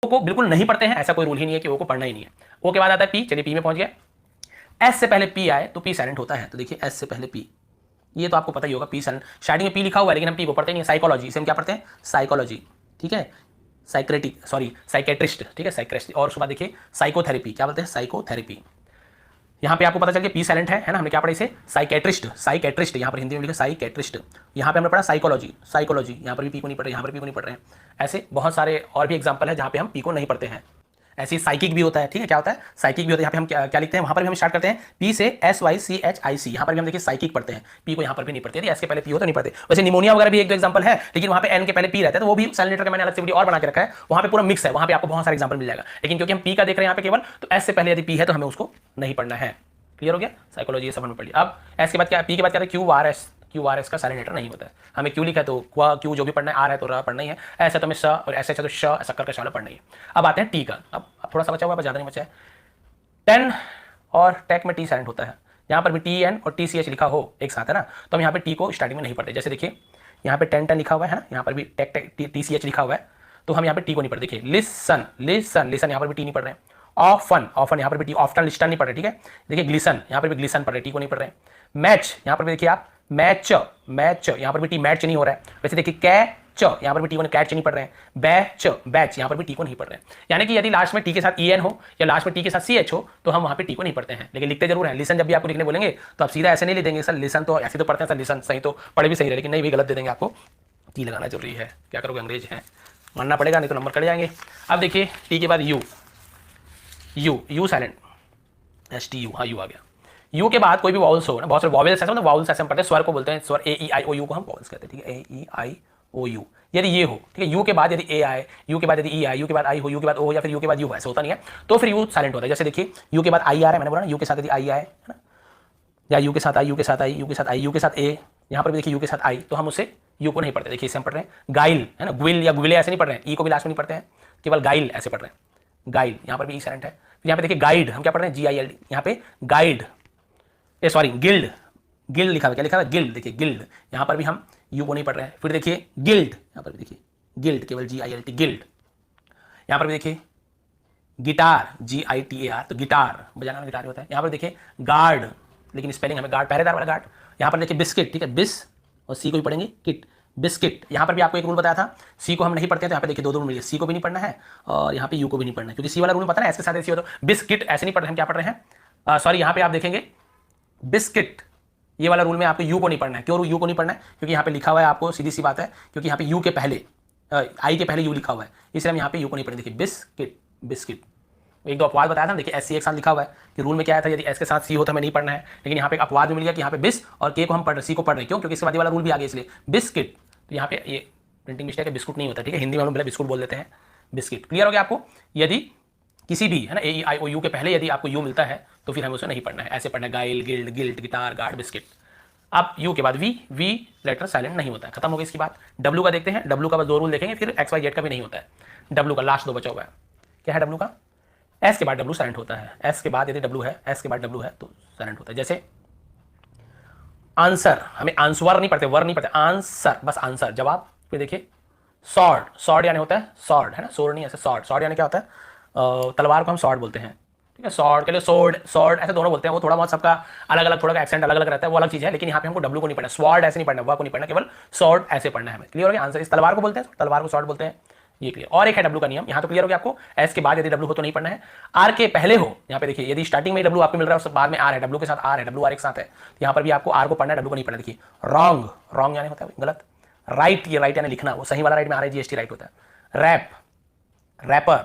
को बिल्कुल नहीं पढ़ते हैं, ऐसा कोई रूल ही नहीं है कि ओ को पढ़ना ही नहीं है। ओ के बाद आता है पी, चलिए पी में पहुंच गया। एस से पहले पी आए तो पी साइलेंट होता है, तो देखिए एस से पहले पी, ये तो आपको पता ही होगा, पी साइलेंट, स्टार्टिंग में पी लिखा हुआ है लेकिन हम पी को पढ़ते नहीं है। साइकोलॉजी से हम क्या पढ़ते हैं, साइकोलॉजी, ठीक है, साइक्रेटिक सॉरी साइकेट्रिस्ट, ठीक है साइक्रेटिस्ट। और उसके बाद देखिए साइकोथेरेपी, क्या बोलते हैं, साइकोथेरेपी। यहाँ पे आपको पता चल गया पी साइलेंट है ना, हमने क्या पढ़ा इसे, साइकेट्रिस्ट, साइकेट्रिस्ट यहाँ पर हिंदी में लिखा साइकेट्रिस्ट। यहाँ पे हमने पढ़ा साइकोलॉजी, साइकोलॉजी, यहाँ पर भी पी को नहीं पढ़ रहे, यहाँ पर पी को नहीं पढ़ रहे हैं। ऐसे बहुत सारे और भी एग्जाम्पल है जहाँ पे हम पी को नहीं पढ़ते हैं। ऐसी साइकिक भी होता है, ठीक है, क्या होता है, साइकिक भी होता है। यहाँ पे हम क्या लिखते हैं, वहाँ पर भी हम स्टार्ट करते हैं पी से SYCHIC, यहाँ पर भी हम देखिए साइकिक पढ़ते हैं, पी को यहाँ पर भी नहीं पढ़ते, एस के पहले पी हो तो नहीं पढ़ते। वैसे निमोनिया वगैरह भी एक दो एग्जाम्पल है, लेकिन वहाँ पे एन के पहले पी रहता है, तो वो भी साइलेंट का मैंने अलग से वीडियो और बना के रखा है, वहाँ पे पूरा मिक्स है, वहाँ पे आपको बहुत सारे एग्जाम्पल मिल जाएगा। लेकिन क्योंकि हम पी का देख रहे हैं यहाँ पे केवल, तो एस से पहले यदि पी है तो हमें उसको नहीं पढ़ना है। क्लियर हो गया, साइकोलॉजी सब में पढ़ लिया। अब एस के बाद क्या, पी के बाद क्या है, QRS का साइलेंट नहीं होता है। हमें क्यू लिखा है तो क्यू जो भी पढ़ना है, आर है तो र पढ़ना ही है, ऐसा तो हमें स, और ऐसे तो श, शक्कर का शाला पढ़ना ही है। अब आते हैं टी का, अब थोड़ा सा बचा हुआ है, ज़्यादा नहीं बचा है। टेन और टेक में टी साइलेंट होता है, यहाँ पर भी TN और TCH लिखा हो एक साथ है ना, तो हम यहाँ पे टी को स्टार्टिंग में नहीं पढ़ते। जैसे देखिए यहाँ पे 10 लिखा हुआ है ना, यहाँ पर भी टेक TCH लिखा हुआ है, तो हम यहाँ पे टी को नहीं पढ़ते। देखिए लिसन, यहाँ पर भी टी नहीं पढ़ रहे हैं। ऑफन यहाँ पर भी टी, ऑफ्टन लिस्टन नहीं पढ़ रहे, ठीक है। देखिए ग्लिसन, यहाँ पर भी ग्लिसन पढ़ रहे, टी को नहीं पढ़ रहे। मैच, यहाँ पर भी देखिए आप मैच, यहाँ पर भी टी मैच नहीं हो रहा है। वैसे देखिए कैच, यहाँ पर भी टी को कैच नहीं पढ़ रहे हैं। बैच, यहाँ पर भी टी को नहीं पढ़ रहे हैं। यानी कि यदि लास्ट में टी के साथ EN हो या लास्ट में टी के साथ CH हो तो हम वहाँ पे टी को नहीं पढ़ते हैं, लेकिन लिखते जरूर हैं। लिसन जब भी आपको लिखने बोलेंगे तो आप सीधा ऐसे नहीं लिख देंगे सर लिसन, तो ऐसे तो पढ़ते हैं सर लिसन, सही तो पढ़े भी सही है, लेकिन नहीं भी गलत दे देंगे आपको। टी लगाना जरूरी है, क्या करोगे, अंग्रेज है, मानना पड़ेगा, नहीं तो नंबर कट जाएंगे। अब देखिए टी के बाद यू साइलेंट, STU, हाँ यू आ गया। यू के बाद कोई भी वॉवल्स हो ना, बहुत सारे वॉवल्स ऐसे, मतलब वॉवल्स ऐसे हम पढ़ते हैं, स्वर को बोलते हैं स्वर, AEIOU को हम वॉवल्स कहते हैं, ठीक है, AEIOU। यदि ये हो, ठीक है, यू के बाद यदि A आए, यू के बाद यदि E आए, यू के बाद I हो, यू के बाद O, या फिर यू के बाद यू, ऐसा होता नहीं है, तो फिर यू साइलेंट होता है। जैसे देखिए यू के बाद I आ रहा है, मैंने बोला ना, यू के साथ यदि I आए है ना, या यू के साथ आई, यू के साथ आई, यू के साथ आई, यू के साथ A, यहाँ पर भी देखिए यू के साथ आई, तो हम उसे यू को नहीं पढ़ते। देखिए इसे हम पढ़ रहे हैं गाइल, है ना, ग्विल या ग्विले ऐसे नहीं पढ़ रहे हैं, ई को भी लास्ट में नहीं पढ़ते हैं, केवल गाइल ऐसे पढ़ रहे हैं, गाइल, यहाँ पर भी ई साइलेंट है। यहाँ पे देखिए गाइड, हम क्या पढ़ रहे हैं, GILD, यहाँ पे गाइड, सॉरी गिल्ड, गिल्ड लिखा हुआ, क्या लिखा हुआ, गिल्ड, देखिए गिल्ड, यहाँ पर भी हम यू को नहीं पढ़ रहे हैं। फिर देखिए गिल्ड, यहाँ पर भी देखिए गिल्ड, केवल GILT, गिल्ड। यहाँ पर भी देखिए गिटार, GITAR, तो गिटार बजाना में गिटार होता है। यहाँ पर देखिए गार्ड, लेकिन स्पेलिंग हमें गार्ड पहरेदार वाला गार्ड। यहाँ पर देखिए बिस्किट, ठीक है, बिस और सी को भी पढ़ेंगे किट, बिस्किट। यहाँ पर भी आपको एक रूल बताया था, सी को हम नहीं पढ़ते हैं, तो यहाँ पे देखिए दो रूल मिले, सी को भी नहीं पढ़ना है और यहाँ पे यू को भी नहीं पढ़ना है, क्योंकि सी वाला रूल पता है ऐसे साथ ऐसे हो, तो बिस्किट ऐसे नहीं पढ़ रहे, हम क्या पढ़ रहे हैं, सॉरी यहाँ पे आप देखेंगे बिस्किट, ये वाला रूल में आपको यू को नहीं पढ़ना है। क्यों यू को नहीं पढ़ना है, क्योंकि यहाँ पे लिखा हुआ है, आपको सीधी सी बात है, क्योंकि यहाँ पे यू के पहले आई के पहले यू लिखा हुआ है, इसलिए हम यहाँ पे यू को नहीं पढ़ेंगे। देखिए बिस्किट, बिस्किट, एक दो अपवाद बताया था, देखिए SC एक साथ लिखा हुआ है कि रूल में क्या था, यदि एस के साथ सी हो तो हमें नहीं पढ़ना है, लेकिन यहाँ पे एक अपवाद भी मिल गया कि यहाँ पे बिस और के को हम पढ़ रहे, सी को पढ़ रहे, क्यों, क्योंकि इसके बाद वाला रूल भी आ गया, इसलिए बिस्किट। तो यहाँ पे ये प्रिंटिंग मिस्टेक है, बिस्कुट नहीं होता, ठीक है, हिंदी में हम बिस्कुट बोल देते हैं, बिस्किट। क्लियर हो गया आपको। यदि किसी भी है ना AEIOU के पहले यदि आपको यू मिलता है तो फिर हमें उसे नहीं पढ़ना है, ऐसे पढ़ना है गाइल, guild, guilt, guitar, guard, biscuit. अब यू के बाद वी लेटर साइलेंट नहीं होता है, खत्म हो गई इसकी बात। डब्ल्यू का देखते हैं, डब्ल्यू का बस दो रूल देखेंगे, फिर XYZ का भी नहीं होता है। डब्ल्यू का लास्ट दो बचा हुआ है, क्या है डब्ल्यू का, एस के बाद डब्ल्यू साइलेंट होता है, एस के बाद यदि डब्ल्यू है, एस के बाद डब्ल्यू है तो साइलेंट होता है। जैसे आंसर, हमें आंसर नहीं पढ़ते, वर नहीं पढ़ते, आंसर, बस आंसर, जवाब। फिर देखिए सॉर्ड, सॉर्ड यानी होता है सॉर्ड, है ना, सोर्ड नहीं, ऐसे सॉर्ड, सॉर्ड यानी क्या होता है, तलवार को हम सॉर्ड बोलते हैं, ठीक है, सॉर्ड के लिए सोर्ड, सॉर्ड ऐसे दोनों बोलते हैं, वो थोड़ा बहुत सबका अलग अलग, थोड़ा एक्सेंट अलग अलग रहता है, वो अलग चीज है, लेकिन यहाँ पे हमको डब्ल्यू को नहीं पढ़ना, स्वॉर्ड ऐसे नहीं पढ़ना, वा को नहीं पढ़ना, केवल सॉर्ड ऐसे पढ़ना है हमें। क्लियर हो गया, आंसर इस तलवार को बोलते हैं, तलवार को सॉर्ड बोलते हैं, ये क्लियर। और एक है डब्ल्यू का नियम, यहाँ तो क्लियर हो गया आपको, एस के बाद यदि डब्ल्यू हो तो नहीं पढ़ना है, आर के पहले हो, यहाँ पे देखिए यदि स्टार्टिंग में डब्ल्यू आपको मिल रहा है उसके बाद में आर है, डब्ल्यू के साथ आर है, डब्ल्यू आर एक साथ है, तो यहाँ पर भी आपको आर को पढ़ना है, डब्ल्यू को नहीं पढ़ना। देखिए रॉन्ग, रॉन्ग यानी होता है गलत, राइट, ये राइट यानी लिखना, वो सही वाला राइट में RIGHT राइट होता है। रैप, रैपर,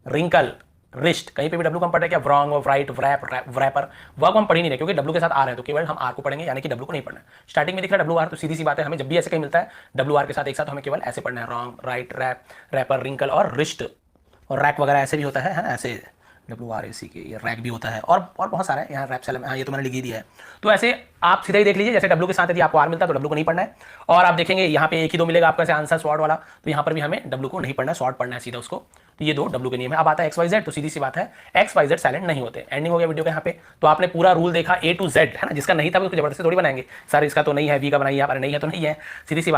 रिंकल, रिस्ट, कहीं पे भी डब्ल्यू को हम पढ़ रहे क्या, रॉन्ग, राइट, रैप, रैपर, वह को हम पढ़ ही नहीं रहे, क्योंकि डब्ल्यू के साथ आ रहे हैं, तो केवल हम आर को पढ़ेंगे, यानी कि डब्ल्यू को नहीं पढ़ना है। स्टार्टिंग में दिख रहा है डब्ल्यू आर, तो सीधी सी बात है, हमें जब भी ऐसे कहीं मिलता है डब्ल्यू आर के साथ एक साथ, हमें केवल ऐसे पढ़ना है, wrong, right, wrap, wrapper, wrinkle और रिस्ट और रैक वगैरह ऐसे भी होता है ना, ऐसे WRAC के, ये रैक भी होता है, और बहुत सारा है, यहाँ रैप सेल, हाँ ये तो मैंने लिख ही दिया है। तो ऐसे आप सीधा ही देख लीजिए, जैसे डब्ल्यू के साथ यदि आपको आर मिलता है तो डब्ल्यू को नहीं पढ़ना है, और आप देखेंगे यहाँ पे एक ही दो मिलेगा आपको ऐसे आंसर स्वॉर्ड वाला, तो यहाँ पर भी हमें डब्ल्यू को नहीं पढ़ना है, स्वॉर्ड पढ़ना है सीधा उसको। तो ये दो डब्ल्यू के नियम है। अब आता है XYZ, तो सीधी सी बात है XYZ साइलेंट नहीं होते। एंडिंग हो गया वीडियो के यहाँ पे, तो आपने पूरा रूल देखा A to Z, है ना, जिसका नहीं था उसको जबरदस्ती थोड़ी बनाएंगे, सर इसका तो नहीं है, वी का बनाइए, नहीं है तो नहीं है, सीधी सी बात।